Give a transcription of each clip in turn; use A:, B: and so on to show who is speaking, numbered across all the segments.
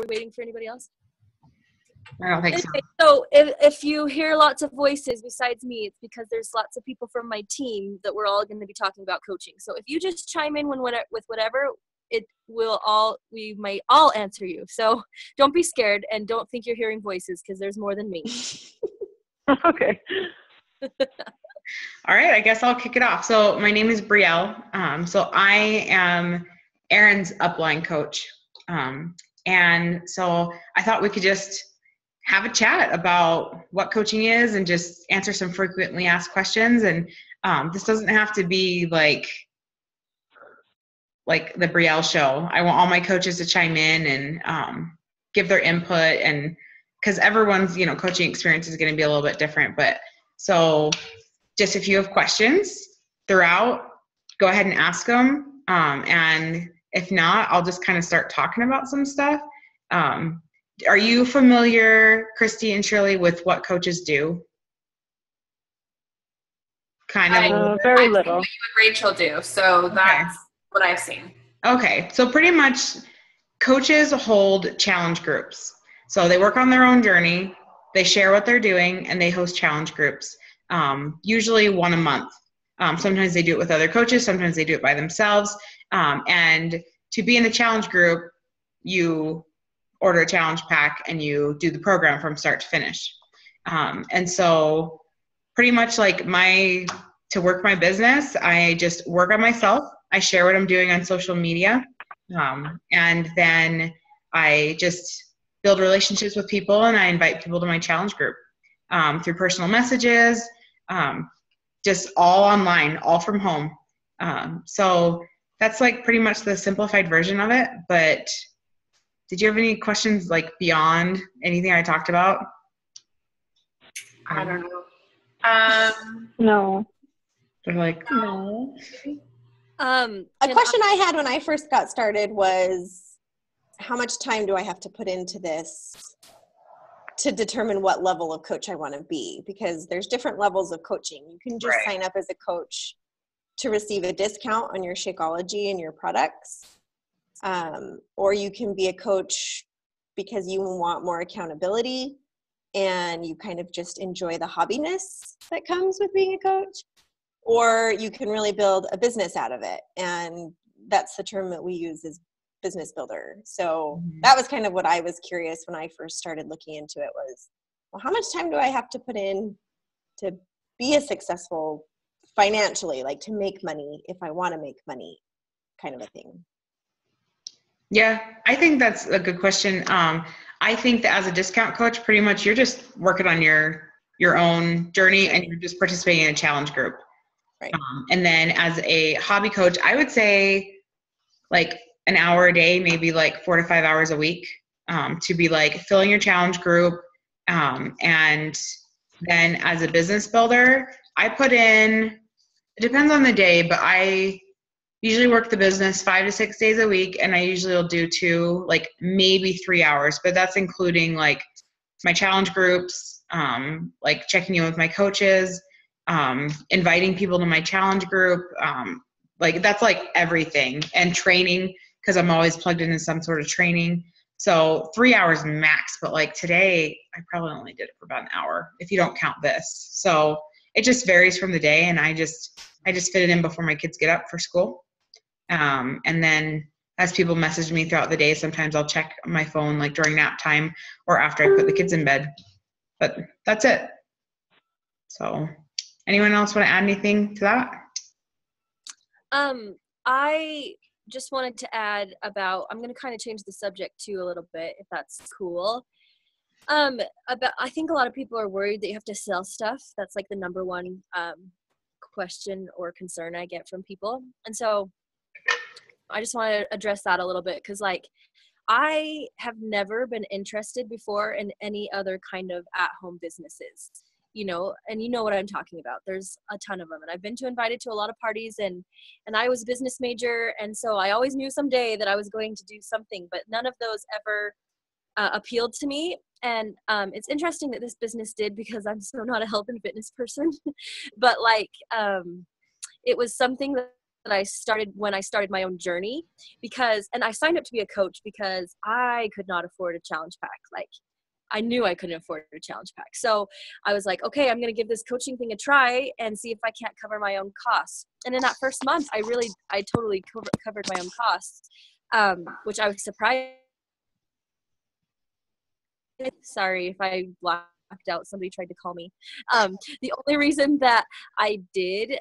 A: we waiting for anybody else?
B: I don't think so.
A: So if you hear lots of voices besides me, it's because there's lots of people from my team that we're all going to be talking about coaching. So if you just chime in with whatever, we might all answer you. So don't be scared and don't think you're hearing voices, because there's more than me.
C: Okay.
B: All right, I guess I'll kick it off. So my name is Brielle. So I am Erin's upline coach. And so I thought we could just have a chat about what coaching is and just answer some frequently asked questions. And this doesn't have to be like the Brielle show. I want all my coaches to chime in and give their input, and because everyone's, coaching experience is going to be a little bit different. But so just if you have questions throughout, go ahead and ask them. And if not, I'll just kind of start talking about some stuff. Are you familiar, Christy and Shirley, with what coaches do?
C: Very little.
D: I've seen what you and Rachel do, so that's what I've seen.
B: Okay, so pretty much coaches hold challenge groups. So they work on their own journey, they share what they're doing, and they host challenge groups, usually one a month. Sometimes they do it with other coaches, sometimes they do it by themselves. And to be in the challenge group, you order a challenge pack and you do the program from start to finish. And so pretty much to work my business, I just work on myself. I share what I'm doing on social media. And then I just build relationships with people, and I invite people to my challenge group through personal messages, just all online, all from home. So that's pretty much the simplified version of it. But did you have any questions beyond anything I talked about?
D: I don't know.
C: No.
B: They're no.
E: A question I had when I first got started was, how much time do I have to put into this to determine what level of coach I want to be? Because there's different levels of coaching. You can just sign up as a coach to receive a discount on your Shakeology and your products. Or you can be a coach because you want more accountability and you kind of just enjoy the hobbiness that comes with being a coach. Or you can really build a business out of it. And that's the term that we use, is business builder. So that was kind of what I was curious when I first started looking into it, was, well, how much time do I have to put in to be a successful financially, to make money if I want to make money, kind of a thing.
B: Yeah, I think that's a good question. I think that as a discount coach, pretty much you're just working on your own journey and you're just participating in a challenge group.
E: Right.
B: And then as a hobby coach, I would say an hour a day, maybe 4 to 5 hours a week, to be filling your challenge group. And then as a business builder, I put in, it depends on the day, but I usually work the business 5 to 6 days a week. And I usually will do 2, maybe 3 hours, but that's including my challenge groups, checking in with my coaches, inviting people to my challenge group. That's everything, and training, because I'm always plugged into some sort of training. So 3 hours max, but today I probably only did it for about an hour if you don't count this. So it just varies from the day, and I just fit it in before my kids get up for school. And then as people message me throughout the day, sometimes I'll check my phone during nap time or after I put the kids in bed. But that's it. So anyone else want to add anything to that?
A: I just wanted to add about, I'm going to kind of change the subject too a little bit, if that's cool. I think a lot of people are worried that you have to sell stuff. That's the number one question or concern I get from people. And so I just want to address that a little bit, because I have never been interested before in any other kind of at-home businesses. And you know what I'm talking about. There's a ton of them, and I've been invited to a lot of parties, and I was a business major, and so I always knew someday that I was going to do something, but none of those ever appealed to me. And it's interesting that this business did, because I'm so not a health and fitness person, but it was something that I started when I started my own journey, and I signed up to be a coach because I could not afford a challenge pack. Like, I knew I couldn't afford a challenge pack. So I was like, okay, I'm going to give this coaching thing a try and see if I can't cover my own costs. And in that first month, I totally covered my own costs, which I was surprised. Sorry if I blacked out. Somebody tried to call me. The only reason that I did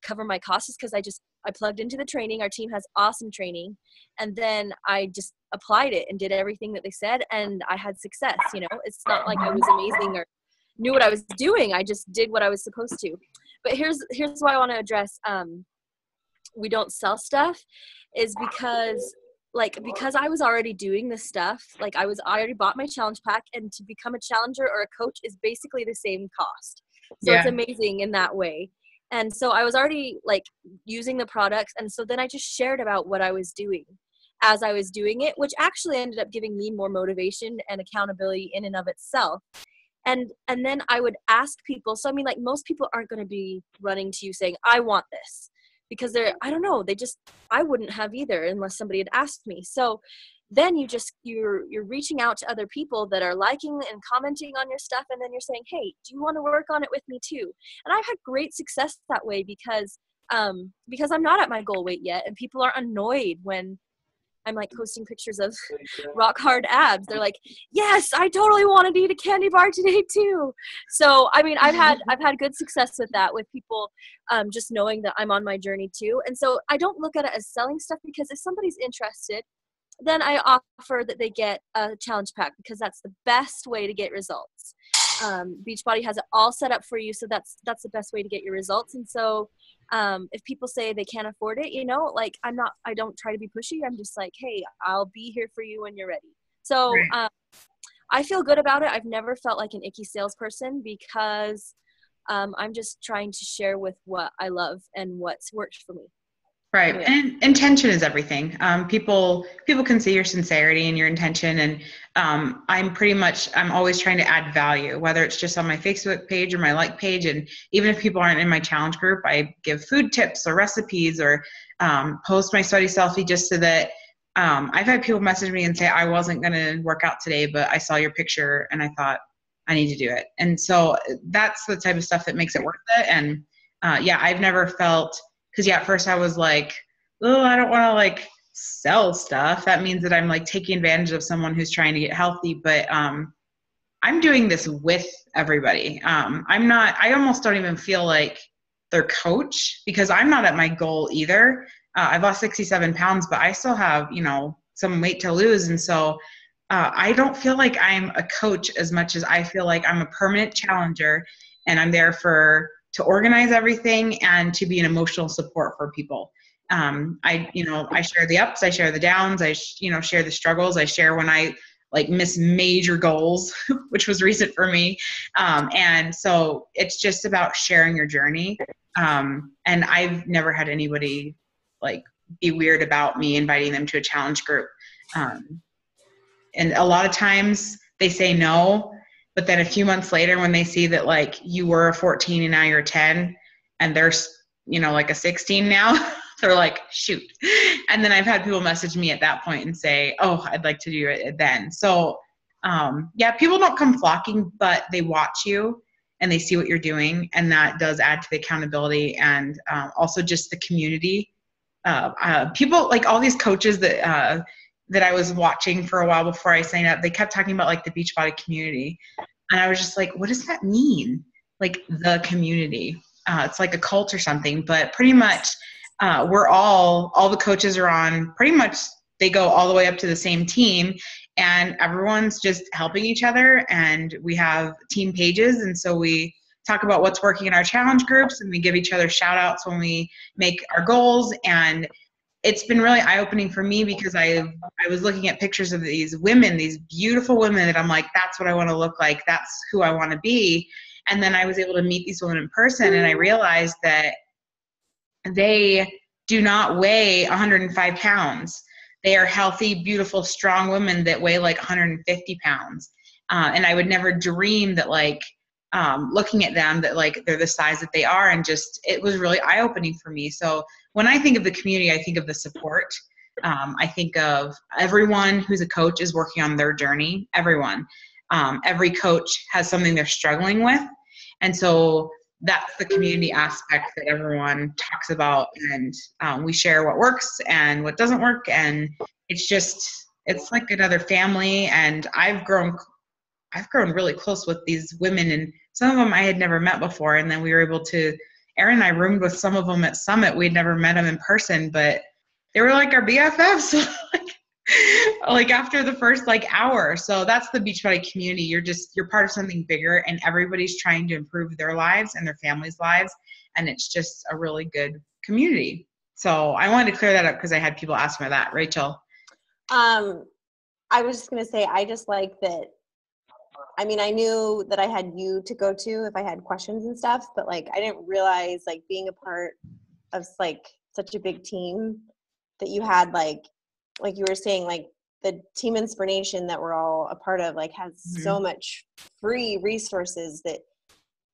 A: cover my costs is because I plugged into the training. Our team has awesome training. And then I just applied it and did everything that they said. And I had success, it's not like I was amazing or knew what I was doing. I just did what I was supposed to. But here's why I want to address, we don't sell stuff is because I was already doing this stuff. Like, I already bought my challenge pack, and to become a challenger or a coach is basically the same cost. So It's amazing in that way. And so I was already using the products. And so then I just shared about what I was doing as I was doing it, which actually ended up giving me more motivation and accountability in and of itself. And then I would ask people. So, I mean, most people aren't going to be running to you saying, I want this, because I don't know, I wouldn't have either unless somebody had asked me. So then you're reaching out to other people that are liking and commenting on your stuff. And then you're saying, hey, do you want to work on it with me too? And I've had great success that way because I'm not at my goal weight yet. And people are annoyed when I'm posting pictures of rock hard abs. They're like, yes, I totally want to eat a candy bar today too. So, I mean, I've had good success with that, with people just knowing that I'm on my journey too. And so I don't look at it as selling stuff, because if somebody's interested, then I offer that they get a challenge pack, because that's the best way to get results. Beachbody has it all set up for you. So that's the best way to get your results. And so if people say they can't afford it, I don't try to be pushy. I'm just like, hey, I'll be here for you when you're ready. So I feel good about it. I've never felt like an icky salesperson, because I'm just trying to share with what I love and what's worked for me.
B: Right.
A: Yeah.
B: And intention is everything. People can see your sincerity and your intention. And I'm always trying to add value, whether it's just on my Facebook page or my page. And even if people aren't in my challenge group, I give food tips or recipes or post my sweaty selfie, just so that I've had people message me and say, I wasn't going to work out today, but I saw your picture and I thought I need to do it. And so that's the type of stuff that makes it worth it. And I've never felt, because at first I was like, oh, I don't want to sell stuff. That means that I'm taking advantage of someone who's trying to get healthy. But I'm doing this with everybody. I almost don't even feel like their coach, because I'm not at my goal either. I've lost 67 pounds, but I still have, some weight to lose. And so I don't feel like I'm a coach as much as I feel like I'm a permanent challenger, and I'm there to organize everything and to be an emotional support for people. I share the ups, I share the downs, I share the struggles, I share when I miss major goals, which was recent for me. And so it's just about sharing your journey. And I've never had anybody be weird about me inviting them to a challenge group. And a lot of times they say no, but then a few months later, when they see that you were a 14 and now you're a 10 and they're, a 16 now, they're like, shoot. And then I've had people message me at that point and say, oh, I'd like to do it then. So people don't come flocking, but they watch you and they see what you're doing. And that does add to the accountability and also just the community. People, all these coaches that I was watching for a while before I signed up, they kept talking about the Beachbody community. And I was just like, what does that mean? The community. It's like a cult or something, but pretty much we're all the coaches are on, pretty much they go all the way up to the same team, and everyone's just helping each other. And we have team pages. And so we talk about what's working in our challenge groups, and we give each other shout outs when we make our goals. And it's been really eye-opening for me, because I was looking at pictures of these women, these beautiful women that I'm like, that's what I want to look like. That's who I want to be. And then I was able to meet these women in person, and I realized that they do not weigh 105 pounds. They are healthy, beautiful, strong women that weigh 150 pounds. And I would never dream that looking at them that like they're the size that they are, and just it was really eye-opening for me. So when I think of the community, I think of the support. I think of everyone who's a coach is working on their journey. Everyone, every coach has something they're struggling with, and so that's the community aspect that everyone talks about, and we share what works and what doesn't work, and it's like another family. And I've grown really close with these women, and some of them I had never met before. And then we were able to, Erin and I roomed with some of them at Summit. We'd never met them in person, but they were like our BFFs, like after the first like hour. So that's the Beachbody community. You're part of something bigger, and everybody's trying to improve their lives and their families' lives. And it's just a really good community. So I wanted to clear that up because I had people ask me that. Rachel.
E: I was just going to say, I just like that. I mean, I knew that I had you to go to if I had questions and stuff, but like, I didn't realize like being a part of like such a big team that you had like you were saying, like the Team Inspiration that we're all a part of, like has so much free resources that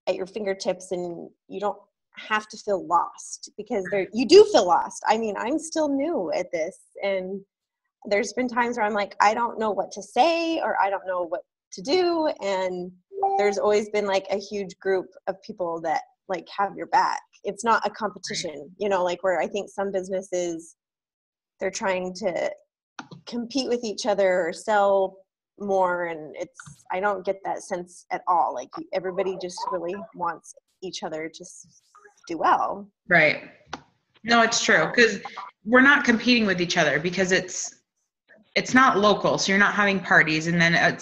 E: at your fingertips, and you don't have to feel lost, because you do feel lost. I mean, I'm still new at this, and there's been times where I'm like, I don't know what to say, or I don't know what to do. And there's always been like a huge group of people that like have your back. It's not a competition, you know, like where I think some businesses, they're trying to compete with each other or sell more. And I don't get that sense at all. Like everybody just really wants each other to do well.
B: Right. No, it's true. Because we're not competing with each other, because it's not local. So you're not having parties, and then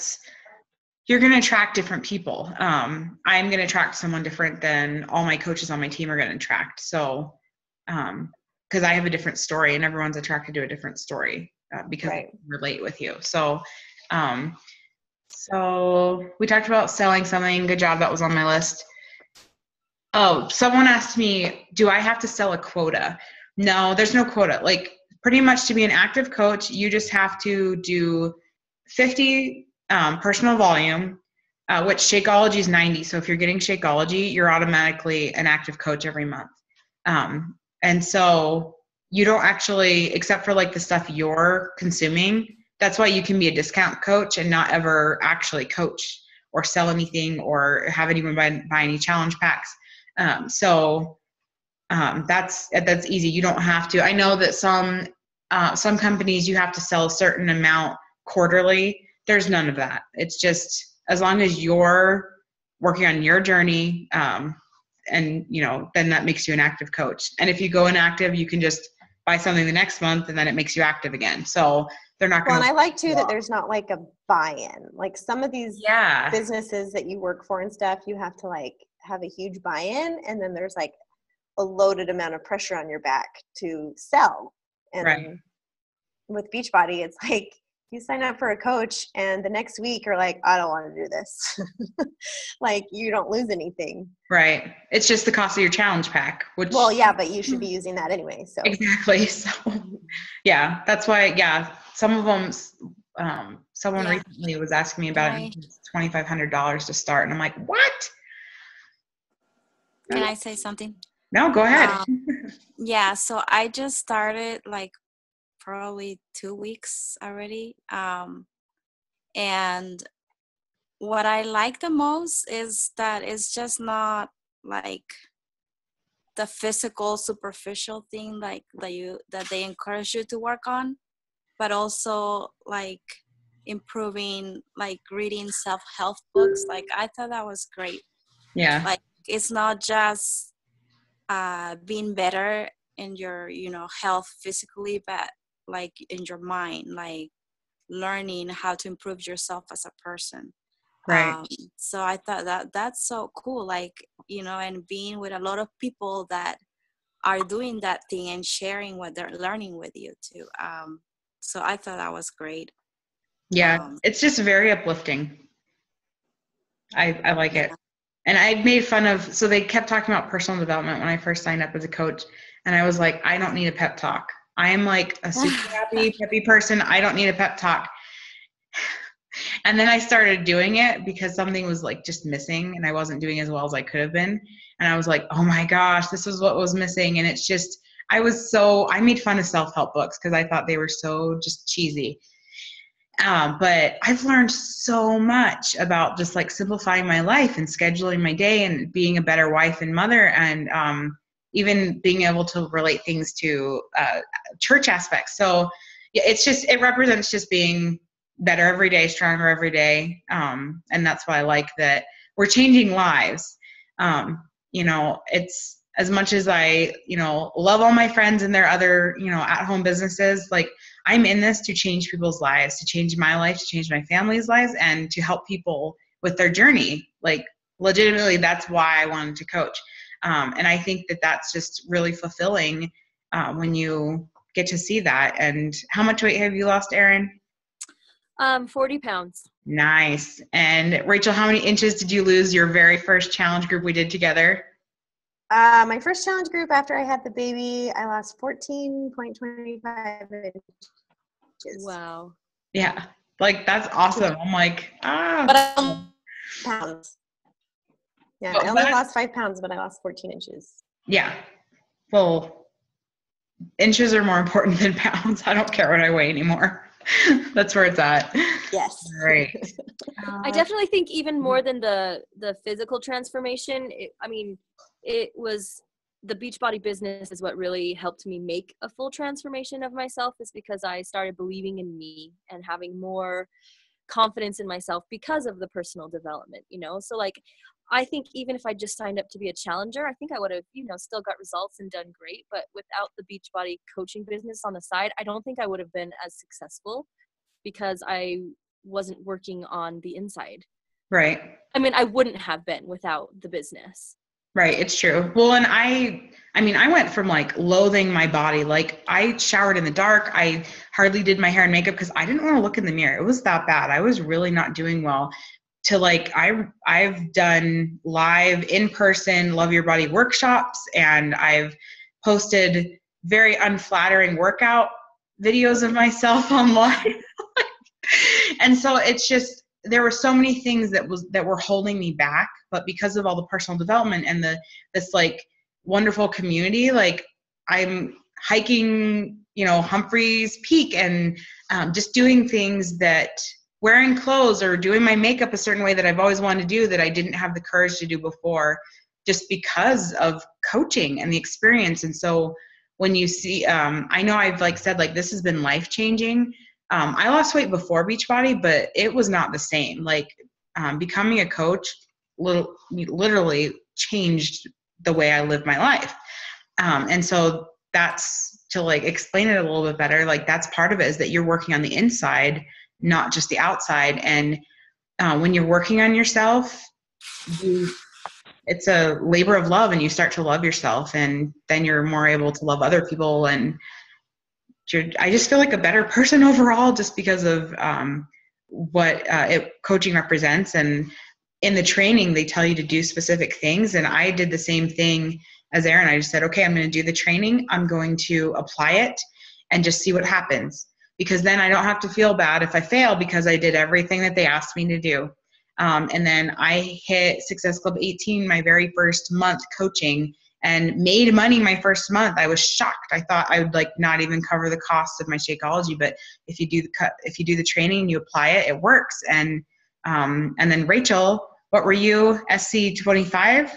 B: you're going to attract different people. I'm going to attract someone different than all my coaches on my team are going to attract. So, because I have a different story, and everyone's attracted to a different story because they relate with you. So, so we talked about selling something. Good job. That was on my list. Oh, someone asked me, do I have to sell a quota? No, there's no quota. Like pretty much to be an active coach, you just have to do 50 personal volume, which Shakeology is 90. So if you're getting Shakeology, you're automatically an active coach every month. And so you don't actually, except for like the stuff you're consuming, that's why you can be a discount coach and not ever actually coach or sell anything or have anyone buy any challenge packs. So that's easy. You don't have to. I know that some companies you have to sell a certain amount quarterly. There's none of that. It's just as long as you're working on your journey, and you know, then that makes you an active coach. And if you go inactive, you can just buy something the next month, and then it makes you active again. So they're not going to.
E: Well, and I like too that there's not like a buy-in. Like some of these businesses that you work for and stuff, you have to like have a huge buy-in, and then there's like a loaded amount of pressure on your back to sell. And with Beachbody, it's like you sign up for a coach, and the next week you're like, I don't want to do this. Like you don't lose anything. Right.
B: It's just the cost of your challenge pack, which.
E: Well, yeah, but you should be using that anyway. So
B: exactly. So yeah, that's why. Yeah, some of them. Someone recently was asking me about it. It's $2,500 to start, and I'm like, what?
F: Can I say something?
B: No, go ahead.
F: Yeah, so I just started like probably 2 weeks already. And what I like the most is that it's just not like the physical superficial thing like that they encourage you to work on, but also like improving, like reading self-help books. Like I thought that was great.
B: Yeah.
F: Like it's not just being better in your, health physically, but like in your mind, like learning how to improve yourself as a person.
B: Right.
F: So I thought that's so cool, like, and being with a lot of people that are doing that thing and sharing what they're learning with you too. So I thought that was great.
B: Yeah. It's just very uplifting. I like it. And I made fun of, so they kept talking about personal development when I first signed up as a coach. And I was like, I don't need a pep talk. I am like a super happy, peppy person. I don't need a pep talk. And then I started doing it because something was like just missing and I wasn't doing as well as I could have been. And I was like, oh my gosh, this is what was missing. And it's just, I made fun of self-help books because I thought they were so just cheesy. But I've learned so much about just like simplifying my life and scheduling my day and being a better wife and mother, and even being able to relate things to church aspects. So yeah, it represents just being better every day, stronger every day. And that's why I like that we're changing lives. It's as much as I, love all my friends and their other, at-home businesses, like I'm in this to change people's lives, to change my life, to change my family's lives, and to help people with their journey. Like legitimately, that's why I wanted to coach. And I think that that's just really fulfilling when you get to see that. And how much weight have you lost, Erin?
A: 40 pounds.
B: Nice. And Rachel, how many inches did you lose your very first challenge group we did together?
E: My first challenge group after I had the baby, I lost 14.25 inches.
A: Wow.
B: Yeah. Like, that's awesome. I'm like,
E: But pounds. Yeah, I only lost 5 pounds, but I lost 14 inches.
B: Yeah. Well, inches are more important than pounds. I don't care what I weigh anymore. That's where it's at.
E: Yes.
B: Great.
A: I definitely think even more than the physical transformation, it was the Beachbody business is what really helped me make a full transformation of myself, is because I started believing in me and having more confidence in myself because of the personal development, So like, I think even if I just signed up to be a challenger, I think I would have, still got results and done great. But without the Beachbody coaching business on the side, I don't think I would have been as successful because I wasn't working on the inside.
B: Right.
A: I wouldn't have been without the business.
B: Right. It's true. Well, and I went from like loathing my body. Like I showered in the dark. I hardly did my hair and makeup because I didn't want to look in the mirror. It was that bad. I was really not doing well. To like, I've done live in-person Love Your Body workshops, and I've posted very unflattering workout videos of myself online. And so it's just, there were so many things that were holding me back, but because of all the personal development and this like wonderful community, like I'm hiking, Humphreys Peak, and just doing things that, wearing clothes or doing my makeup a certain way that I've always wanted to do that I didn't have the courage to do before, just because of coaching and the experience. And so when you see, I know I've like said, like, this has been life-changing. I lost weight before Beachbody, but it was not the same. Like becoming a coach literally changed the way I live my life. And so that's, to like explain it a little bit better, like that's part of it, is that you're working on the inside, not just the outside. And when you're working on yourself, it's a labor of love, and you start to love yourself, and then you're more able to love other people. And I just feel like a better person overall, just because of what coaching represents. And in the training, they tell you to do specific things. And I did the same thing as Erin. I just said, okay, I'm going to do the training. I'm going to apply it and just see what happens. Because then I don't have to feel bad if I fail, because I did everything that they asked me to do. And then I hit Success Club 18 my very first month coaching, and made money my first month. I was shocked. I thought I would like not even cover the cost of my Shakeology, but if you do the training and you apply it, it works. And then Rachel, what were you? SC 25?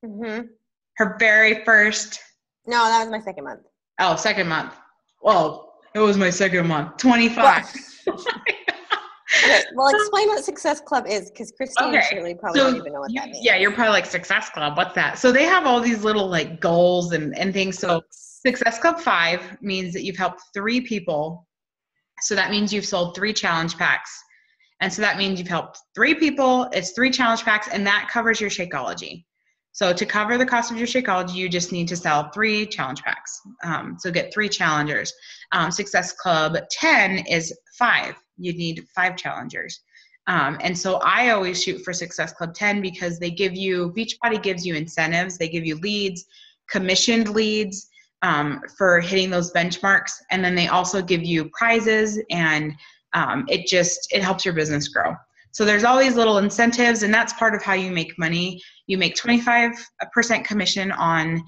E: Mm-hmm.
B: Her very first.
E: No, that was my second month.
B: Oh, second month. Well, it was my second month. 25.
E: Okay, well, explain what Success Club is, because Christine and Shirley probably don't even know what that means.
B: Yeah, you're probably like, Success Club, what's that? So they have all these little like goals and things. So Success Club 5 means that you've helped 3 people. So that means you've sold 3 challenge packs. And so that means you've helped 3 people. It's 3 challenge packs, and that covers your Shakeology. So to cover the cost of your Shakeology, you just need to sell 3 challenge packs. So get 3 challengers. Success Club 10 is 5. You need 5 challengers. And so I always shoot for Success Club 10, because Beachbody gives you incentives. They give you leads, commissioned leads for hitting those benchmarks. And then they also give you prizes and it helps your business grow. So there's all these little incentives, and that's part of how you make money. You make 25% commission on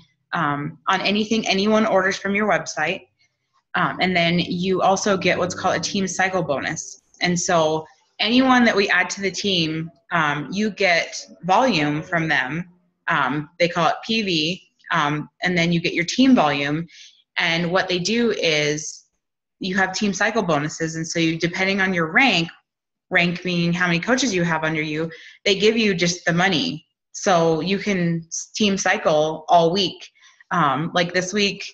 B: anything anyone orders from your website. And then you also get what's called a team cycle bonus. And so anyone that we add to the team, you get volume from them. They call it PV. And then you get your team volume. And what they do is you have team cycle bonuses. And so you, depending on your rank meaning how many coaches you have under you, they give you just the money. So you can team cycle all week. Like this week,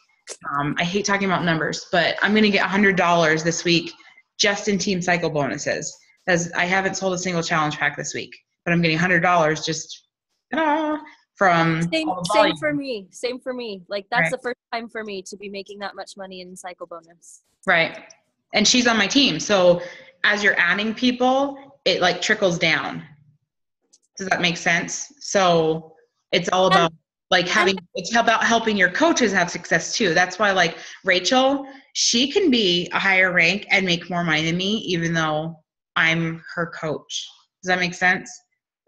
B: I hate talking about numbers, but I'm going to get $100 this week just in team cycle bonuses, because I haven't sold a single challenge pack this week, but I'm getting $100 just from
A: same for me. Like that's
B: right.
A: the first time for me to be making that much money in cycle bonus.
B: Right. And she's on my team. So as you're adding people, it like trickles down. Does that make sense? So it's all about like it's about helping your coaches have success too. That's why like Rachel, she can be a higher rank and make more money than me, even though I'm her coach. Does that make sense?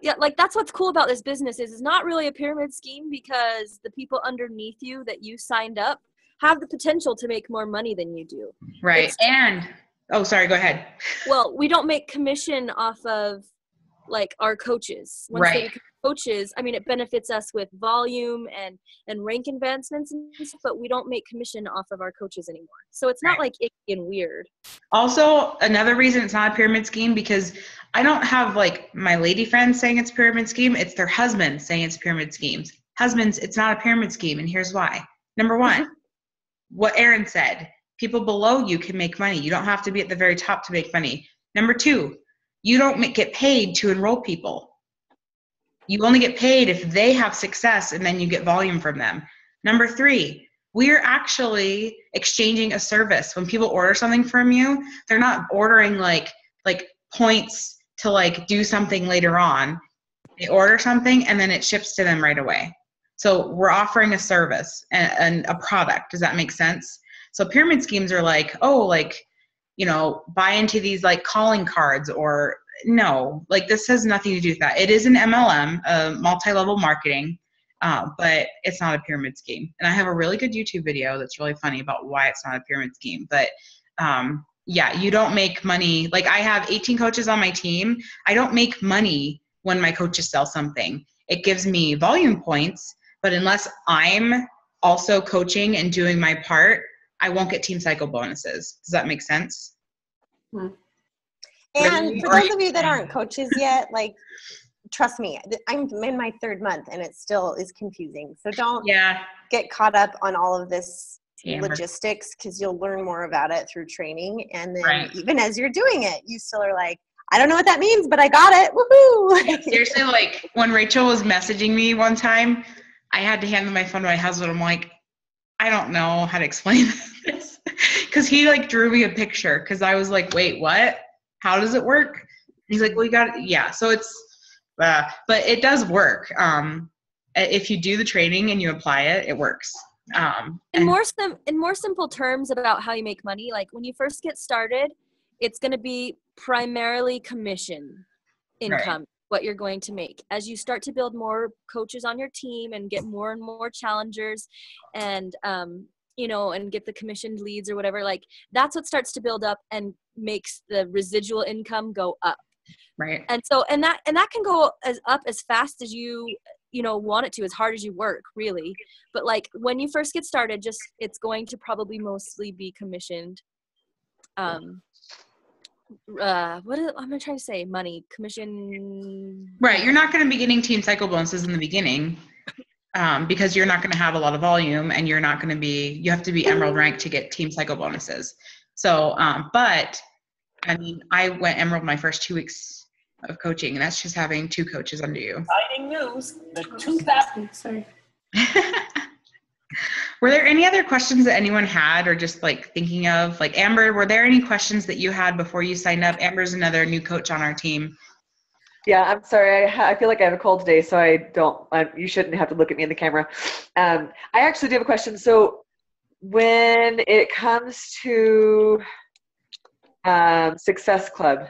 A: Yeah, like that's what's cool about this business is it's not really a pyramid scheme, because the people underneath you that you signed up have the potential to make more money than you do.
B: Right. Sorry, go ahead.
A: Well, we don't make commission off of like our coaches. Once they become coaches, I mean, it benefits us with volume and rank advancements and stuff, but we don't make commission off of our coaches anymore. So it's not like icky and weird. Also,
B: another reason it's not a pyramid scheme, because I don't have like my lady friends saying it's a pyramid scheme. It's their husbands saying it's pyramid schemes. Husbands, it's not a pyramid scheme. And here's why. Number one, what Erin said, people below you can make money. You don't have to be at the very top to make money. Number two, you don't get paid to enroll people. You only get paid if they have success, and then you get volume from them. Number three, we're actually exchanging a service. When people order something from you, they're not ordering like points to like do something later on. They order something and then it ships to them right away. So we're offering a service and a product. Does that make sense? So pyramid schemes are like, buy into these like calling cards, or no, like this has nothing to do with that. It is an MLM, multi-level marketing, but it's not a pyramid scheme. And I have a really good YouTube video that's really funny about why it's not a pyramid scheme. But you don't make money. Like I have 18 coaches on my team. I don't make money when my coaches sell something. It gives me volume points, but unless I'm also coaching and doing my part, I won't get team cycle bonuses. Does that make sense?
E: And for those of you that aren't coaches yet, like, trust me, I'm in my third month and it still is confusing. So don't get caught up on all of this logistics, because you'll learn more about it through training. And then even as you're doing it, you still are like, I don't know what that means, but I got it. Woohoo!
B: Yeah, seriously, like when Rachel was messaging me one time, I had to hand my phone to my husband. I'm like, I don't know how to explain this. Because he like drew me a picture, because I was like, wait, what? How does it work? And he's like, well, you got it. Yeah. So it's, but it does work. If you do the training and you apply it, it works.
A: In more simple terms about how you make money, like when you first get started, it's going to be primarily commission income, what you're going to make. As you start to build more coaches on your team and get more and more challengers and, and get the commissioned leads or whatever, like that's what starts to build up and makes the residual income go up.
B: Right.
A: And so, and that can go up as fast as you want it to, as hard as you work, really. But like when you first get started, it's going to probably mostly be commissioned. What am I trying to say? Money, commission.
B: Right. You're not going to be getting team cycle bonuses in the beginning, because you're not going to have a lot of volume, and you have to be emerald rank to get team cycle bonuses. So, but I mean, I went emerald my first 2 weeks of coaching, and that's just having 2 coaches under you.
G: Exciting news. The 2,000. Sorry.
B: Were there any other questions that anyone had, or just like thinking of, like Amber, were there any questions that you had before you signed up? Amber's another new coach on our team.
H: Yeah, I'm sorry. I feel like I have a cold today, so you shouldn't have to look at me in the camera. I actually do have a question. So when it comes to Success Club.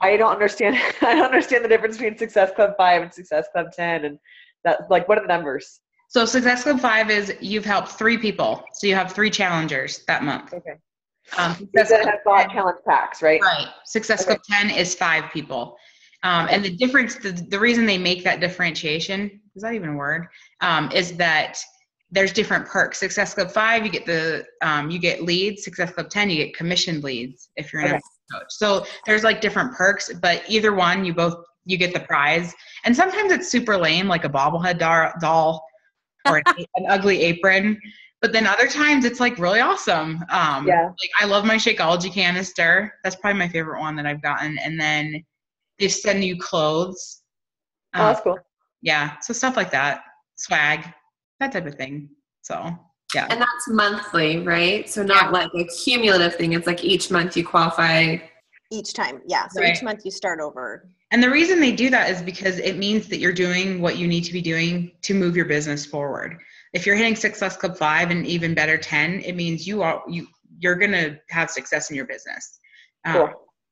H: I don't understand. I don't understand the difference between Success Club 5 and Success Club 10, and that, like, what are the numbers?
B: So Success Club 5 is you've helped 3 people. So you have 3 challengers that month.
H: Okay.
B: Success
H: That
B: Club
H: has bought
B: 10,
H: challenge packs, right?
B: right. Success Club 10 is 5 people. And the difference, the reason they make that differentiation, is that even a word? Is that there's different perks. Success Club 5, you get you get leads. Success Club 10, you get commissioned leads if you're an coach. So there's like different perks, but either one, you get the prize. And sometimes it's super lame, like a bobblehead doll or an ugly apron. But then other times it's like really awesome. Like I love my Shakeology canister. That's probably my favorite one that I've gotten. And then they send you clothes.
H: Oh, that's cool.
B: Yeah. So stuff like that. Swag, that type of thing. So yeah.
D: And that's monthly, right? So not like a cumulative thing. It's like each month you qualify.
E: Each time. Yeah. So each month you start over.
B: And the reason they do that is because it means that you're doing what you need to be doing to move your business forward. If you're hitting Success Club 5 and even better 10, it means you're going to have success in your business.
H: Cool.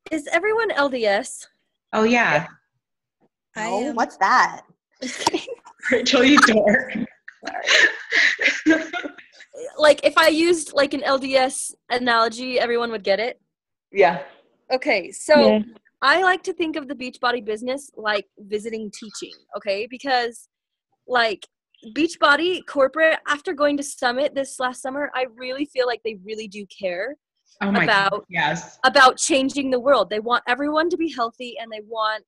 A: Is everyone LDS?
B: Oh yeah.
E: Oh, what's that?
B: Rachel, you dork.
A: Like if I used like an LDS analogy, everyone would get it.
H: Yeah.
A: Okay, so I like to think of the Beachbody business like visiting teaching, okay? Because like Beachbody corporate, after going to Summit this last summer, I really feel like they really do care about changing the world. They want everyone to be healthy and they want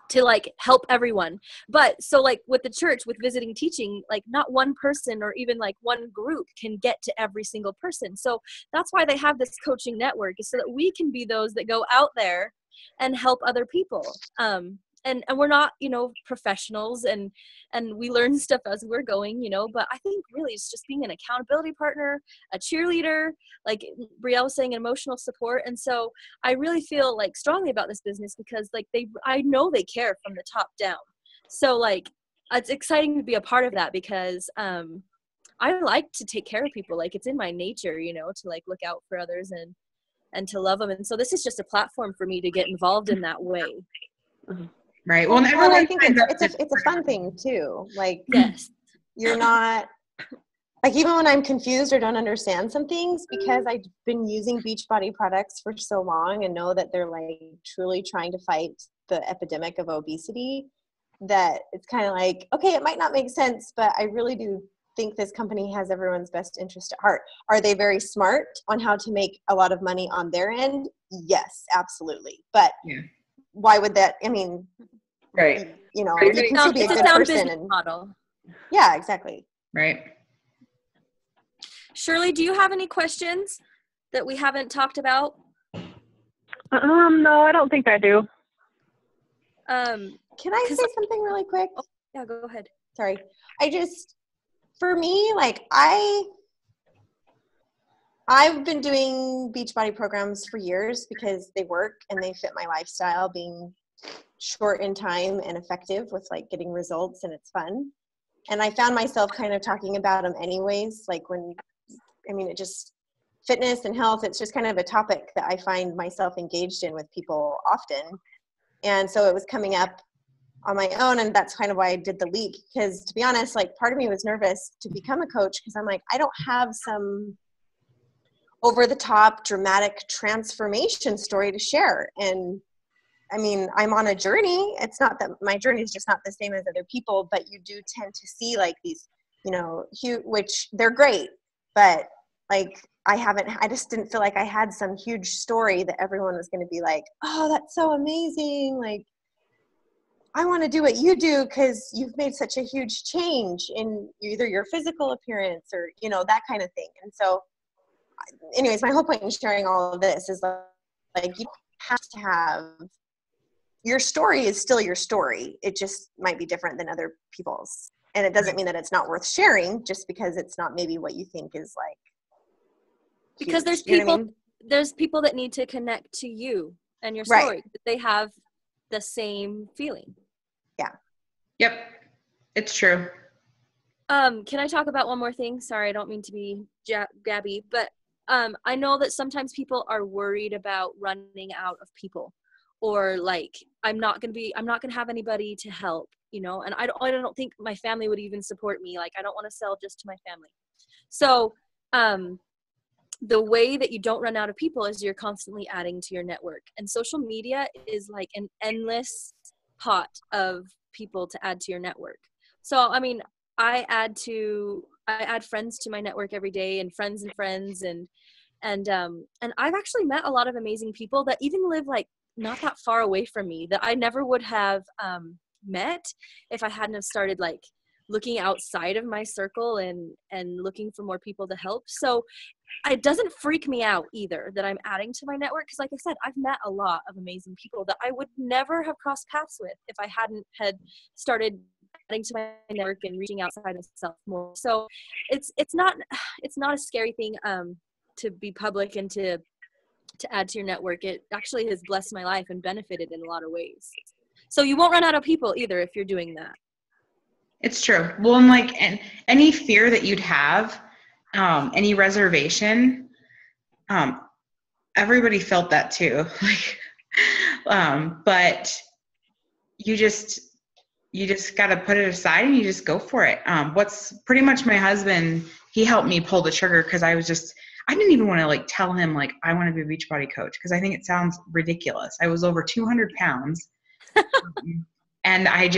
A: to like help everyone. But so like with the church, with visiting teaching, like not one person or even like one group can get to every single person. So that's why they have this coaching network, is so that we can be those that go out there and help other people. And we're not, professionals and we learn stuff as we're going, but I think really it's just being an accountability partner, a cheerleader, like Brielle was saying, emotional support. And so I really feel like strongly about this business because like I know they care from the top down. So like, it's exciting to be a part of that because, I like to take care of people. Like it's in my nature, to like look out for others and to love them. And so this is just a platform for me to get involved in that way.
B: Right. Well,
E: I think it's a fun thing too. Like, you're not like, even when I'm confused or don't understand some things, because I've been using Beachbody products for so long and know that they're like truly trying to fight the epidemic of obesity, that it's kind of like, okay, it might not make sense, but I really do think this company has everyone's best interest at heart. Are they very smart on how to make a lot of money on their end? Yes, absolutely. But why would that? I mean,
H: right.
E: You can still be a good person and
A: model.
E: Yeah, exactly.
B: Right.
A: Shirley, do you have any questions that we haven't talked about?
C: No, I don't think I do.
E: Can I say something really quick?
A: Oh, yeah, go ahead.
E: Sorry. For me, like I've been doing Beachbody programs for years because they work and they fit my lifestyle, being short in time and effective with like getting results, and it's fun. And I found myself kind of talking about them anyways, like it just, fitness and health, it's just kind of a topic that I find myself engaged in with people often. And so it was coming up on my own, and that's kind of why I did the leap, because to be honest, like part of me was nervous to become a coach because I'm like, I don't have some over the top dramatic transformation story to share. And I mean, I'm on a journey. It's not that my journey is just not the same as other people, but you do tend to see like these, which they're great, but like I just didn't feel like I had some huge story that everyone was going to be like, oh, that's so amazing. Like, I want to do what you do because you've made such a huge change in either your physical appearance or, that kind of thing. And so anyways, my whole point in sharing all of this is like you don't have to have, your story is still your story. It just might be different than other people's. And it doesn't mean that it's not worth sharing just because it's not maybe what you think is like.
A: Because
E: huge,
A: there's people that need to connect to you and your story. Right. They have the same feeling.
E: Yeah.
B: Yep. It's true.
A: Can I talk about one more thing? Sorry, I don't mean to be Gabby, but I know that sometimes people are worried about running out of people, or like, I'm not going to have anybody to help, you know, and I don't think my family would even support me. Like, I don't want to sell just to my family. So, the way that you don't run out of people is you're constantly adding to your network, and social media is like an endless pot of people to add to your network. So, I mean, I add friends to my network every day, and friends, and I've actually met a lot of amazing people that even live like not that far away from me, that I never would have met if I hadn't have started like looking outside of my circle and looking for more people to help. So it doesn't freak me out either that I'm adding to my network, because like I said, I've met a lot of amazing people that I would never have crossed paths with if I hadn't had started adding to my network and reaching outside of myself more. So it's not a scary thing to be public and to add to your network. It actually has blessed my life and benefited in a lot of ways. So you won't run out of people either if you're doing that.
B: It's true. Well, and like, and any fear that you'd have, any reservation, everybody felt that too. Like, but you just got to put it aside and you just go for it. What's pretty much my husband, he helped me pull the trigger, because I didn't even want to like tell him like I want to be a Beachbody coach, because I think it sounds ridiculous. I was over 200 pounds and I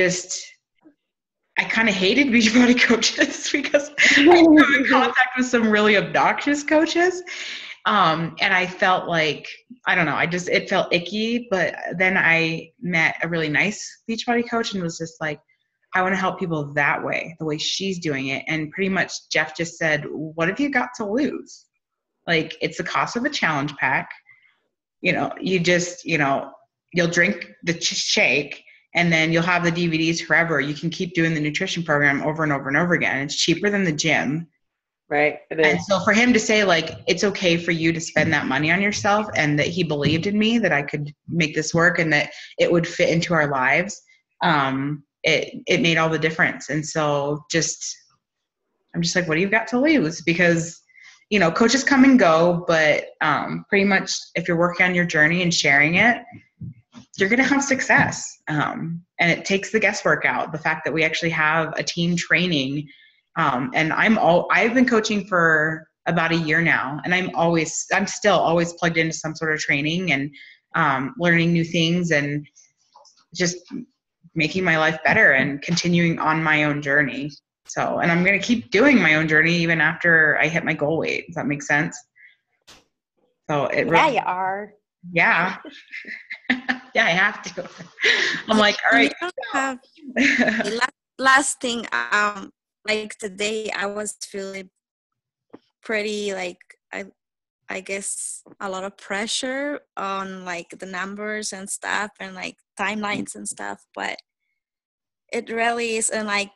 B: kind of hated Beachbody coaches because I came in contact with some really obnoxious coaches. And I felt like, I don't know, it felt icky. But then I met a really nice Beachbody coach and was just like, I want to help people that way, the way she's doing it. And pretty much Jeff just said, what have you got to lose? Like, it's the cost of a challenge pack. You know, you just, you know, you'll drink the shake, and then you'll have the DVDs forever. You can keep doing the nutrition program over and over and over again. It's cheaper than the gym.
H: Right. It is.
B: And so for him to say like, it's okay for you to spend that money on yourself, and that he believed in me, that I could make this work and that it would fit into our lives. It made all the difference. And so I'm just like, what do you got to lose? Because, you know, coaches come and go, but pretty much if you're working on your journey and sharing it, you're going to have success. And it takes the guesswork out. The fact that we actually have a team training. And I've been coaching for about a year now, and I'm still always plugged into some sort of training and learning new things and just making my life better and continuing on my own journey. So, and I'm going to keep doing my own journey even after I hit my goal weight. Does that make sense? So
E: you are.
B: Yeah. Yeah, I have to. I'm like, all right.
F: Last thing, like today I was feeling pretty like, I guess a lot of pressure on like the numbers and stuff and like timelines and stuff, but it really is, and like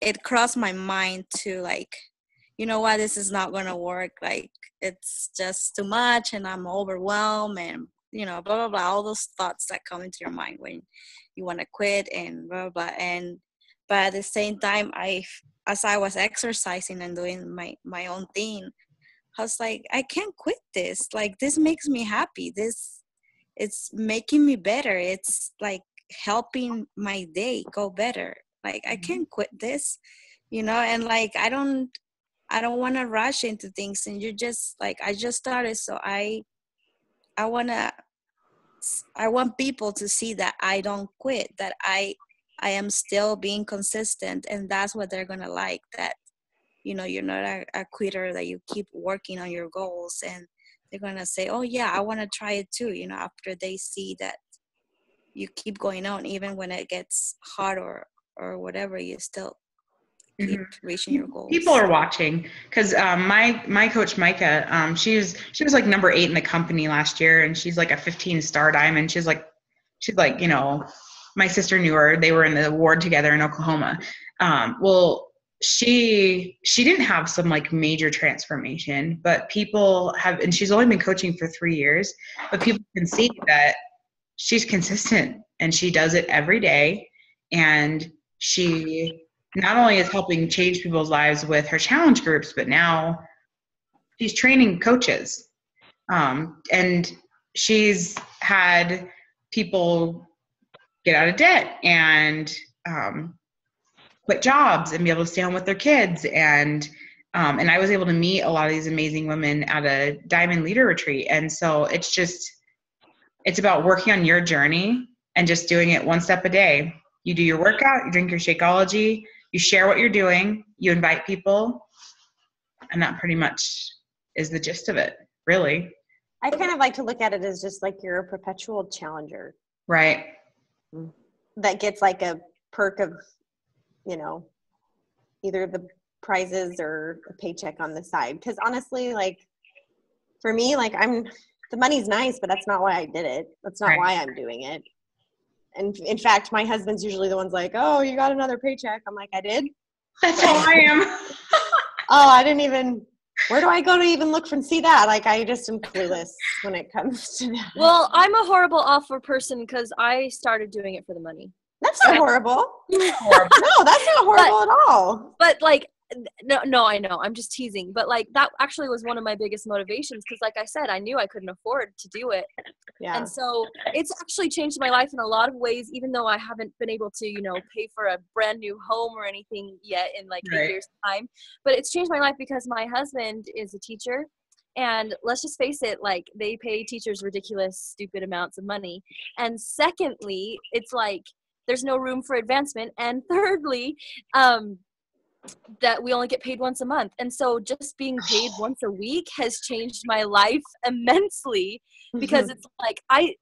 F: it crossed my mind to like, you know what, this is not gonna work, like it's just too much and I'm overwhelmed and, you know, blah blah blah, all those thoughts that come into your mind when you want to quit and blah blah. And but at the same time, as I was exercising and doing my own thing, I was like, I can't quit this. Like, this makes me happy. It's making me better. It's like helping my day go better. Like, I can't quit this, you know. And like, I don't want to rush into things. And you're just like, I just started, so I want people to see that I don't quit, that I am still being consistent, and that's what they're gonna like, that, you know, you're not a quitter, that you keep working on your goals, and they're gonna say, oh yeah, I want to try it too, you know, after they see that you keep going on, even when it gets hard or whatever, you still keep reaching your goals.
B: People are watching, because my coach Micah, she was like number 8 in the company last year, and she's like a 15 star diamond. She's like, you know, my sister knew her. They were in the ward together in Oklahoma. Well, she didn't have some like major transformation, but people have, and she's only been coaching for 3 years, but people can see that she's consistent and she does it every day. And she not only is helping change people's lives with her challenge groups, but now she's training coaches. And she's had people get out of debt and quit jobs and be able to stay home with their kids. And I was able to meet a lot of these amazing women at a Diamond Leader Retreat. And so it's about working on your journey and just doing it one step a day. You do your workout, you drink your Shakeology, you share what you're doing, you invite people, and that pretty much is the gist of it, really.
E: I kind of like to look at it as just like you're a perpetual challenger.
B: Right.
E: That gets like a perk of, either the prizes or a paycheck on the side. Because honestly, like for me, like the money's nice, but that's not why I did it. That's not why I'm doing it. And in fact, my husband's usually the one's like, oh, you got another paycheck. I'm like, I did?
B: That's how I am.
E: Oh, I didn't even, where do I go to even look and see that? Like, I just am clueless when it comes to that.
A: Well, I'm a horrible offer person because I started doing it for the money.
E: That's not horrible. No, that's not horrible at all.
A: But like, no, I know. I'm just teasing. But like, that actually was one of my biggest motivations because like I said, I knew I couldn't afford to do it.
E: Yeah.
A: And so it's actually changed my life in a lot of ways, even though I haven't been able to, pay for a brand new home or anything yet in like 8 years' time. But it's changed my life because my husband is a teacher. And let's just face it, like they pay teachers ridiculous, stupid amounts of money. And secondly, it's like there's no room for advancement. And thirdly, that we only get paid once a month. And so just being paid once a week has changed my life immensely because it's like, okay,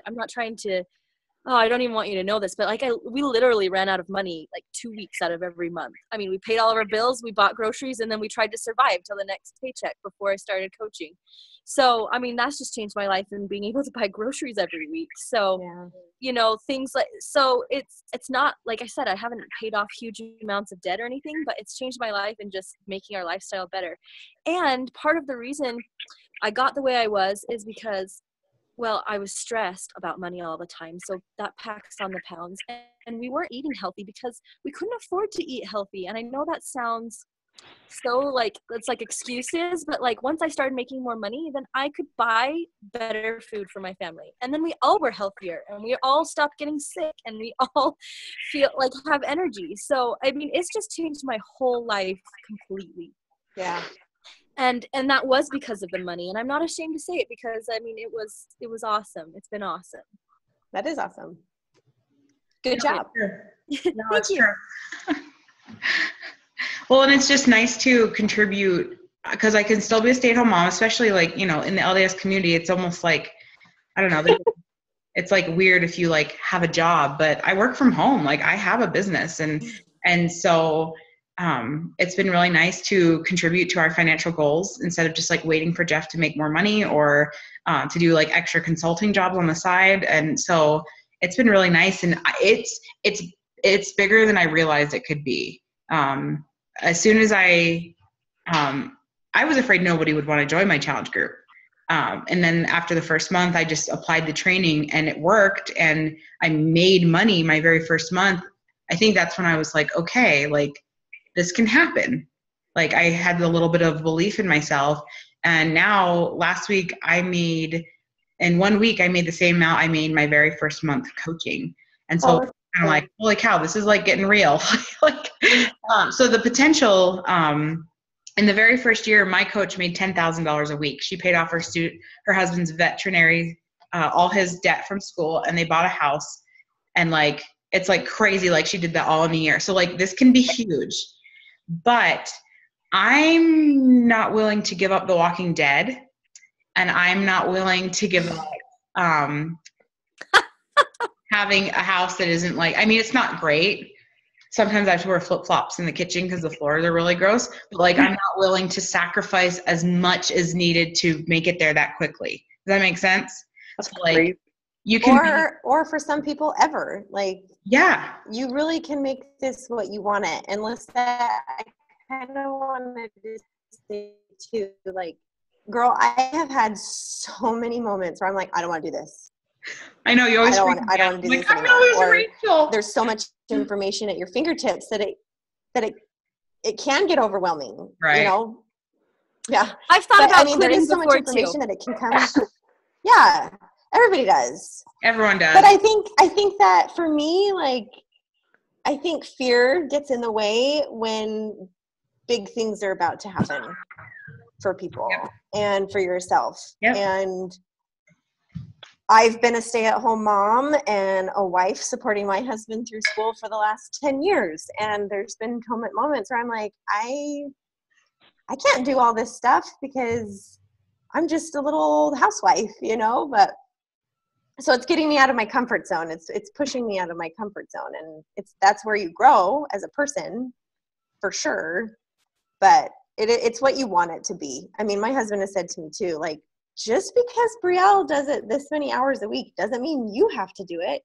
A: I'm not trying to, I don't even want you to know this, but like we literally ran out of money like 2 weeks out of every month. I mean, we paid all of our bills, we bought groceries, and then we tried to survive till the next paycheck before I started coaching. So, I mean, that's just changed my life and being able to buy groceries every week. So, things like, so it's not, like I said, I haven't paid off huge amounts of debt or anything, but it's changed my life and just making our lifestyle better. And part of the reason I got the way I was is because, well, I was stressed about money all the time. So that packs on the pounds, and we weren't eating healthy because we couldn't afford to eat healthy. And I know that sounds so like, it's like excuses, but like once I started making more money, then I could buy better food for my family. And then we all were healthier and we all stopped getting sick and we all feel like have energy. So, I mean, it's just changed my whole life completely.
E: Yeah.
A: And that was because of the money. And I'm not ashamed to say it because I mean, it was awesome. It's been awesome.
E: That is awesome. Good job.
B: No, it's true. Well, and it's just nice to contribute because I can still be a stay-at-home mom, especially like, in the LDS community. It's almost like, I don't know, it's like weird if you like have a job, but I work from home. Like I have a business and so it's been really nice to contribute to our financial goals instead of just like waiting for Jeff to make more money or to do like extra consulting jobs on the side. And so it's been really nice. And it's bigger than I realized it could be. As soon as I was afraid nobody would want to join my challenge group. And then after the first month, I just applied the training and it worked and I made money my very first month. I think that's when I was like, okay, like this can happen. Like I had a little bit of belief in myself. And now last week in 1 week, I made the same amount I made my very first month coaching. And so I'm like, holy cow, this is like getting real. So the potential, in the very first year, my coach made $10,000 a week. She paid off her husband's veterinary, all his debt from school, and they bought a house. And like, it's like crazy. Like she did that all in a year. So like this can be huge, but I'm not willing to give up The Walking Dead, and I'm not willing to give up having a house that isn't like, I mean, it's not great. Sometimes I have to wear flip-flops in the kitchen because the floors are really gross. But like, I'm not willing to sacrifice as much as needed to make it there that quickly. Does that make sense?
H: That's
B: like
H: great.
B: You can,
E: or for some people ever, like,
B: yeah,
E: you really can make this what you want it. And I kind of wanted to say too, like, girl, I have had so many moments where I'm like, I don't want to do this.
B: I know you always.
E: I don't want to do this anymore.
B: I know, Rachel.
E: There's so much information at your fingertips that it can get overwhelming.
B: Right.
E: Yeah.
A: I've thought about quitting
E: there is so much information that it can come. Yeah, everybody does.
B: Everyone does.
E: But I think that for me, like, I think fear gets in the way when big things are about to happen for people and for yourself. And I've been a stay-at-home mom and a wife supporting my husband through school for the last 10 years. And there's been moments where I'm like, I can't do all this stuff because I'm just a little old housewife, you know, but so it's getting me out of my comfort zone. It's pushing me out of my comfort zone. And that's where you grow as a person for sure. But it's what you want it to be. I mean, my husband has said to me too, like, just because Brielle does it this many hours a week doesn't mean you have to do it.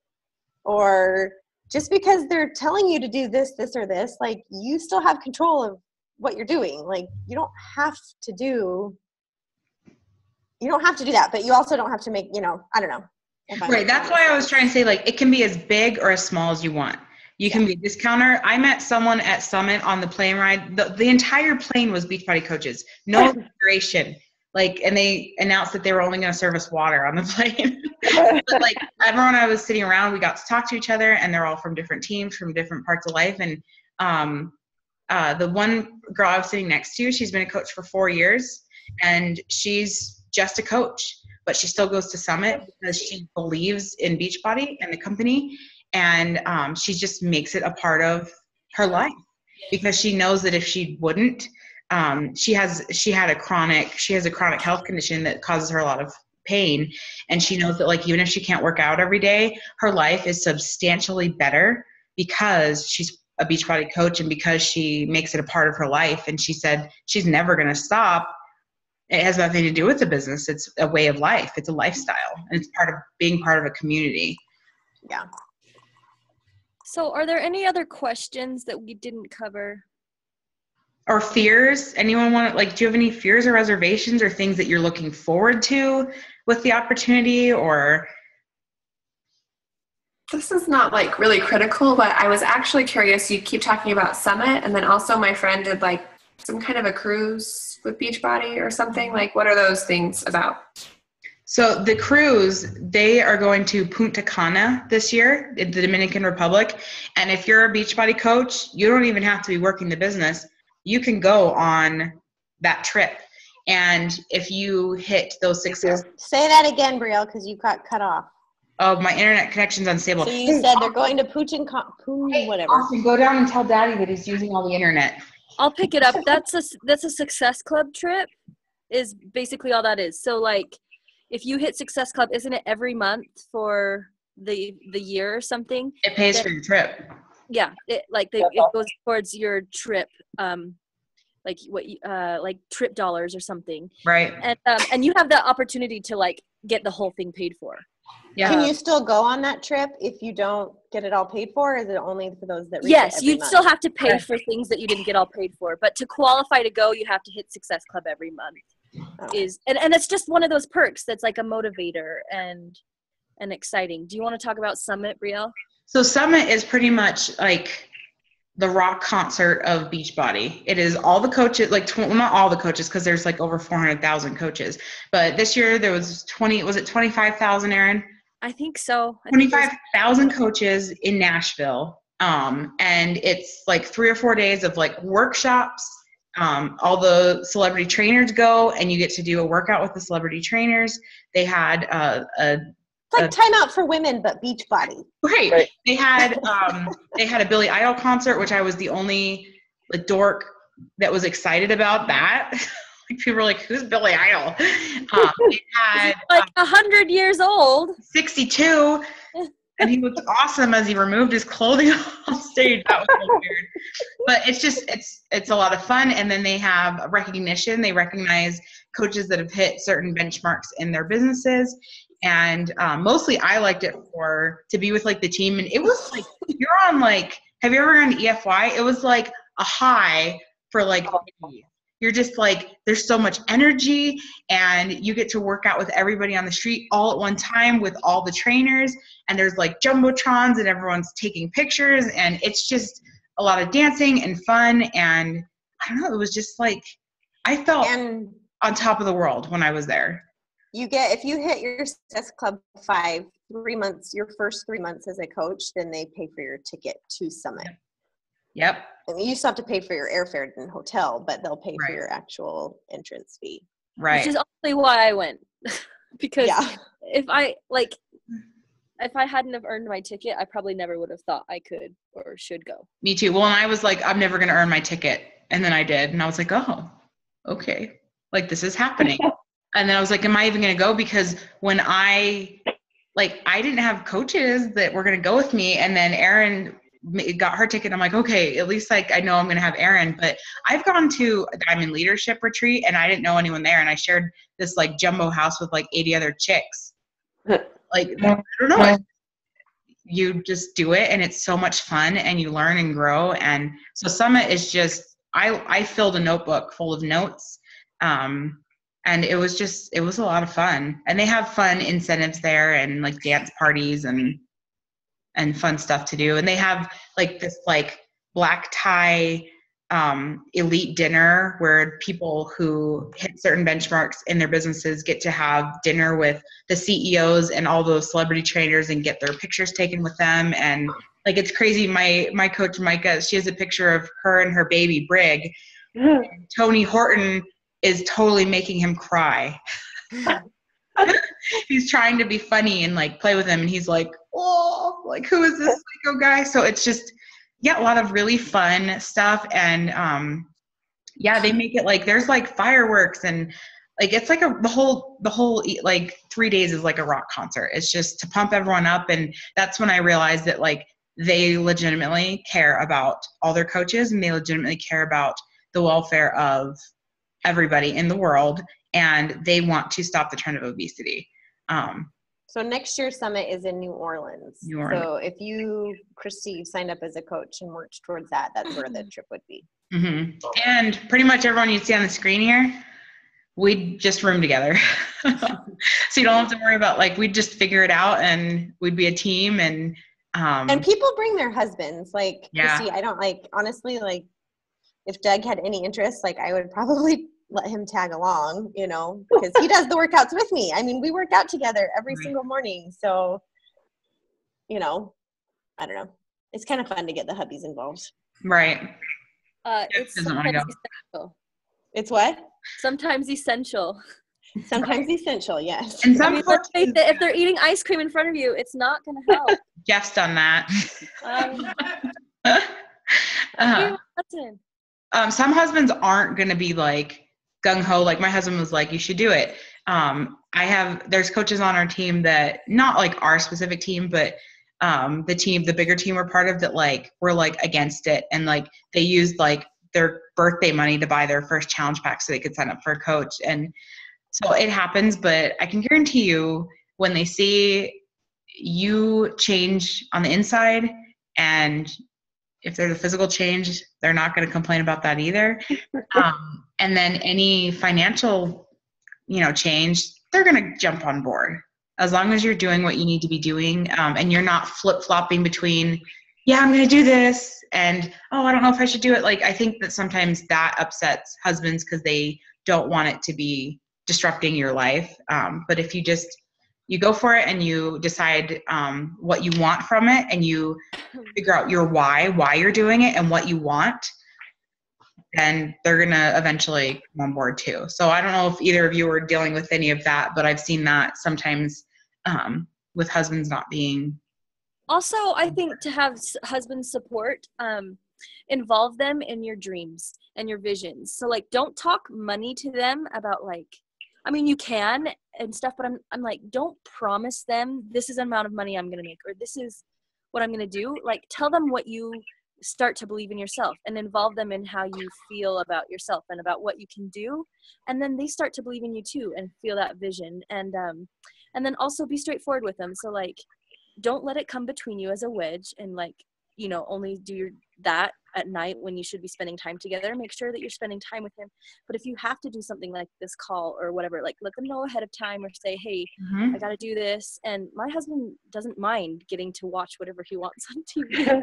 E: Or just because they're telling you to do this, or this, like, you still have control of what you're doing. Like, you don't have to do that, but you also don't have to make, I don't know.
B: Right. That's why I was trying to say, like, it can be as big or as small as you want. You can be a discounter. I met someone at Summit on the plane ride. The entire plane was Beachbody coaches. No refrigeration. Like, and they announced that they were only going to serve us water on the plane. But like, everyone I was sitting around, we got to talk to each other, and they're all from different teams, from different parts of life. And the one girl I was sitting next to, she's been a coach for 4 years, and she's just a coach, but she still goes to Summit because she believes in Beachbody and the company. And she just makes it a part of her life because she knows that if she wouldn't, she has a chronic health condition that causes her a lot of pain. And she knows that, like, even if she can't work out every day, her life is substantially better because she's a Beachbody coach and because she makes it a part of her life. And she said she's never going to stop. It has nothing to do with the business. It's a way of life. It's a lifestyle. And it's part of being part of a community.
E: Yeah.
A: So are there any other questions that we didn't cover?
B: Or fears? Anyone want, like, do you have any fears or reservations or things that you're looking forward to with the opportunity? Or
D: this is not like really critical, but I was actually curious. You keep talking about Summit, and then also my friend did like some kind of a cruise with Beachbody or something. Like, what are those things about?
B: So the cruise, they are going to Punta Cana this year in the Dominican Republic. And if you're a Beachbody coach, you don't even have to be working the business. You can go on that trip. And if you hit those success.
E: Say that again, Brielle, because you got cut off.
B: Oh, my internet connection's unstable.
E: So you said they're going to whatever.
B: Austin, go down and tell Daddy that he's using all the internet.
A: I'll pick it up. That's a Success Club trip is basically all that is. So, like, if you hit Success Club, isn't it every month for the year or something?
B: It pays for your trip.
A: Yeah, it goes towards your trip, like trip dollars or something.
B: Right.
A: And you have the opportunity to, like, get the whole thing paid for.
B: Yeah.
E: Can you still go on that trip if you don't get it all paid for? Or is it only for those that reach
A: Yes,
E: it
A: you'd still have to pay for things that you didn't get all paid for. But to qualify to go, you have to hit Success Club every month. And it's just one of those perks that's like a motivator and exciting. Do you want to talk about Summit, Brielle?
B: So Summit is pretty much like the rock concert of Beachbody. It is all the coaches, like, well, not all the coaches, because there's like over 400,000 coaches. But this year there was 25,000, Erin?
A: I think so.
B: 25,000 coaches in Nashville. And it's like 3 or 4 days of like workshops. All the celebrity trainers go, and you get to do a workout with the celebrity trainers. They had
E: it's like Time Out for Women, but Beachbody.
B: Right. They had a Billy Idol concert, which I was the only dork that was excited about that. Like, people were like, "Who's Billy Idol?" They had
A: like 100 years old,
B: 62, and he looked awesome as he removed his clothing off stage. That was so weird, but it's a lot of fun. And then they have recognition. They recognize coaches that have hit certain benchmarks in their businesses. And mostly I liked it to be with like the team. And it was like, you're on like, have you ever gone to EFY? It was like a high for like, you're just like, there's so much energy, and you get to work out with everybody on the street all at one time with all the trainers. And there's like jumbotrons and everyone's taking pictures, and it's just a lot of dancing and fun. And I don't know, it was just like I felt
E: And
B: on top of the world when I was there.
E: you get, if you hit your Success Club 5, 3 months, your first 3 months as a coach, then they pay for your ticket to Summit.
B: Yep.
E: I mean, you still have to pay for your airfare and hotel, but they'll pay for
B: Right.
E: your actual entrance fee.
B: Right.
A: Which is honestly why I went. Because
E: Yeah.
A: if I hadn't have earned my ticket, I probably never would have thought I could or should go.
B: Me too. Well, and I was like, I'm never going to earn my ticket. And then I did. And I was like, oh, okay. Like, this is happening. And then I was like, am I even going to go? Because when I didn't have coaches that were going to go with me. And then Erin got her ticket. I'm like, okay, at least like I know I'm going to have Erin. But I've gone to a Diamond Leadership Retreat and I didn't know anyone there. And I shared this like jumbo house with like 80 other chicks. Like, I don't know. You just do it and it's so much fun and you learn and grow. And so Summit is just, I filled a notebook full of notes. And it was a lot of fun. And they have fun incentives there and like dance parties and fun stuff to do. And they have like this like black tie elite dinner where people who hit certain benchmarks in their businesses get to have dinner with the CEOs and all those celebrity trainers and get their pictures taken with them. And like, it's crazy. My coach, Micah, she has a picture of her and her baby Brig. And Tony Horton is totally making him cry. He's trying to be funny and like play with him. And he's like, oh, like, who is this psycho guy? So it's just, yeah, a lot of really fun stuff. And yeah, they make it like there's like fireworks and like it's like the whole like 3 days is like a rock concert. It's just to pump everyone up. And that's when I realized that like they legitimately care about all their coaches and they legitimately care about the welfare of everybody in the world, and they want to stop the trend of obesity.
E: So next year's summit is in New Orleans. So if you, Christy, signed up as a coach and worked towards that, that's where the trip would be.
B: Mm-hmm. And pretty much everyone you see on the screen here, we'd just room together. So you don't have to worry about like, we'd just figure it out and we'd be a team. And
E: people bring their husbands. Like,
B: yeah.
E: Christy, I don't like, honestly, like if Doug had any interest, like I would probably let him tag along, you know, because he does the workouts with me. I mean, we work out together every single morning. So, you know, I don't know. It's kind of fun to get the hubbies involved.
B: Right.
A: It's sometimes essential.
E: It's what?
A: Sometimes essential.
E: Sometimes essential, yes.
B: And
A: let's face it, if they're eating ice cream in front of you, it's not going to help.
B: Jeff's done that. Some husbands aren't going to be like gung-ho. Like my husband was like, you should do it. There's coaches on our team that, not like our specific team, but the bigger team we're part of that like, we're like against it. And like, they used like their birthday money to buy their first challenge pack so they could sign up for a coach. And so it happens, but I can guarantee you when they see you change on the inside, and if there's a physical change, they're not going to complain about that either. And then any financial, change, they're going to jump on board as long as you're doing what you need to be doing. And you're not flip-flopping between, yeah, I'm going to do this. And, oh, I don't know if I should do it. Like, I think that sometimes that upsets husbands because they don't want it to be disrupting your life. But if you go for it and you decide what you want from it and you figure out your why you're doing it and what you want, then they're going to eventually come on board too. So I don't know if either of you are dealing with any of that, but I've seen that sometimes with husbands not being.
A: Also, I think to have husband support, involve them in your dreams and your visions. So like, don't talk money to them about like, I mean, you can and stuff, but I'm like, don't promise them this is the amount of money I'm going to make, or this is what I'm going to do. Like, tell them what you start to believe in yourself and involve them in how you feel about yourself and about what you can do. And then they start to believe in you too and feel that vision. And then also be straightforward with them. So like, don't let it come between you as a wedge and like, only do your that at night when you should be spending time together, make sure that you're spending time with him. But if you have to do something like this call or whatever, like let them know ahead of time or say, hey, I got to do this. And my husband doesn't mind getting to watch whatever he wants on TV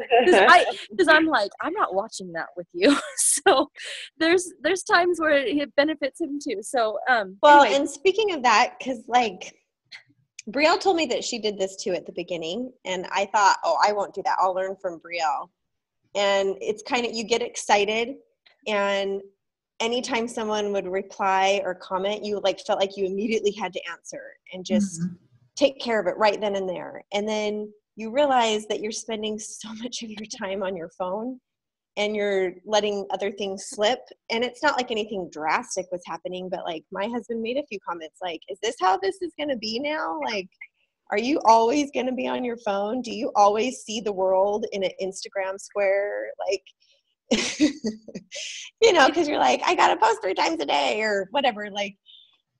A: because I'm like, I'm not watching that with you. So there's times where it benefits him too. So
E: well,
A: anyway.
E: And speaking of that, because like Brielle told me that she did this too at the beginning, and I thought, oh, I won't do that. I'll learn from Brielle. And it's kind of, you get excited, and anytime someone would reply or comment, you like felt like you immediately had to answer and just take care of it right then and there. And then you realize that you're spending so much of your time on your phone and you're letting other things slip. And it's not like anything drastic was happening, but like my husband made a few comments like, is this how this is going to be now? Like, are you always going to be on your phone? Do you always see the world in an Instagram square? Like, you know, because you're like, I got to post 3 times a day or whatever, like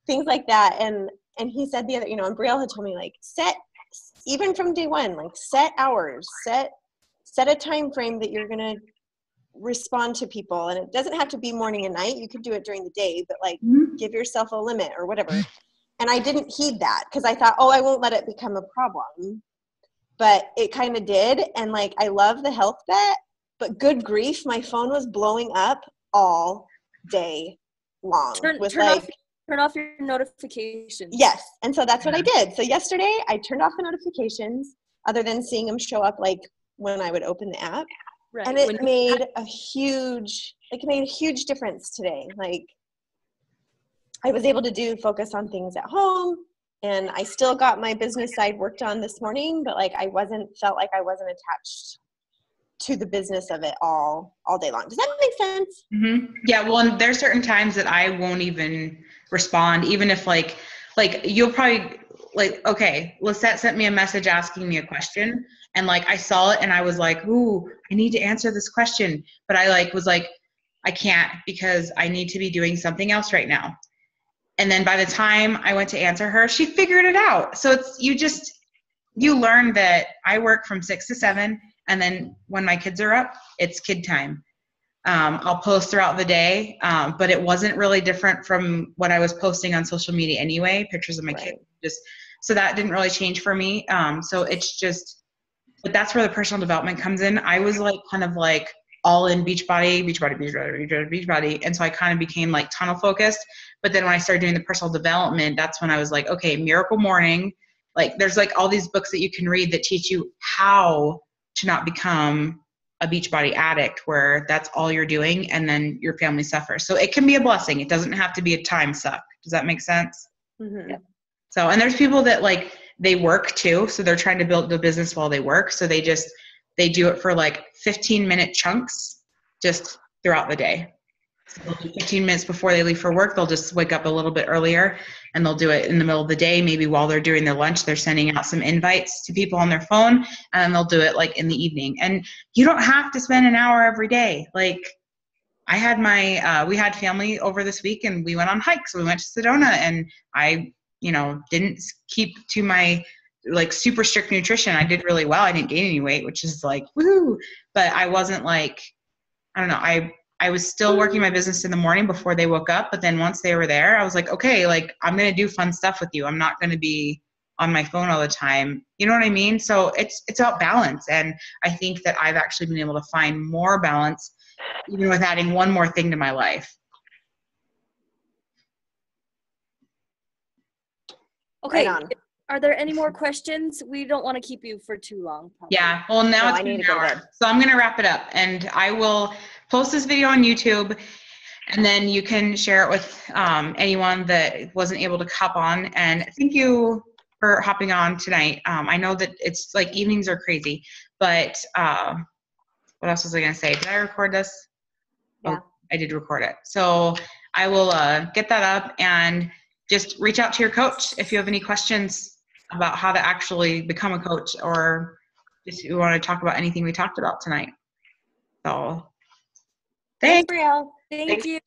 E: things like that. And he said the other, you know, and Brielle had told me like, even from day one, like set hours, set a time frame that you're going to respond to people. And it doesn't have to be morning and night. You could do it during the day, but like give yourself a limit or whatever. And I didn't heed that because I thought, oh, I won't let it become a problem. But it kind of did. And like, I love the health bet, but good grief, my phone was blowing up all day long.
A: Turn off your notifications.
E: Yes. And so that's what I did. So yesterday I turned off the notifications other than seeing them show up like when I would open the app. Right. And it made a huge difference today. Like, I was able to focus on things at home, and I still got my business side worked on this morning, but like felt like I wasn't attached to the business of it all day long. Does that make sense?
B: Mm-hmm. Yeah. Well, and there's certain times that I won't even respond, even if like you'll probably like, okay, Lisette sent me a message asking me a question, and like I saw it and I was like, ooh, I need to answer this question. But I was like, I can't because I need to be doing something else right now. And then by the time I went to answer her, she figured it out. So you learn that I work from 6 to 7. And then when my kids are up, it's kid time. I'll post throughout the day, but it wasn't really different from what I was posting on social media anyway, pictures of my kids. So that didn't really change for me. So it's just, but that's where the personal development comes in. I was like, kind of like all in Beachbody. And so I kind of became like tunnel focused. But then when I started doing the personal development, that's when I was like, okay, Miracle Morning. Like there's like all these books that you can read that teach you how to not become a Beachbody addict where that's all you're doing and then your family suffers. So it can be a blessing. It doesn't have to be a time suck. Does that make sense?
E: Mm-hmm.
B: Yeah. So, and there's people that like, they work too. So they're trying to build the business while they work. So they do it for like 15-minute chunks just throughout the day. So they'll do 15 minutes before they leave for work. They'll just wake up a little bit earlier and they'll do it in the middle of the day. Maybe while they're doing their lunch, they're sending out some invites to people on their phone, and then they'll do it like in the evening. And you don't have to spend an hour every day. Like I had we had family over this week and we went on hikes. We went to Sedona, and I, didn't keep to my like super strict nutrition. I did really well. I didn't gain any weight, which is like, woohoo. But I wasn't like, I don't know. I was still working my business in the morning before they woke up. But then once they were there, I was like, okay, like I'm going to do fun stuff with you. I'm not going to be on my phone all the time. You know what I mean? So it's about balance. And I think that I've actually been able to find more balance even with adding one more thing to my life.
A: Okay. Right, are there any more questions? We don't want to keep you for too long. Probably.
B: Yeah. Well, now it's been an hour. So I'm going to wrap it up, and I will post this video on YouTube, and then you can share it with anyone that wasn't able to hop on. And thank you for hopping on tonight. I know that it's like evenings are crazy, but what else was I going to say? Did I record this?
E: Yeah.
B: Oh, I did record it. So I will get that up, and just reach out to your coach if you have any questions about how to actually become a coach, or just you want to talk about anything we talked about tonight. So thanks.
E: Brielle.
A: Thank you.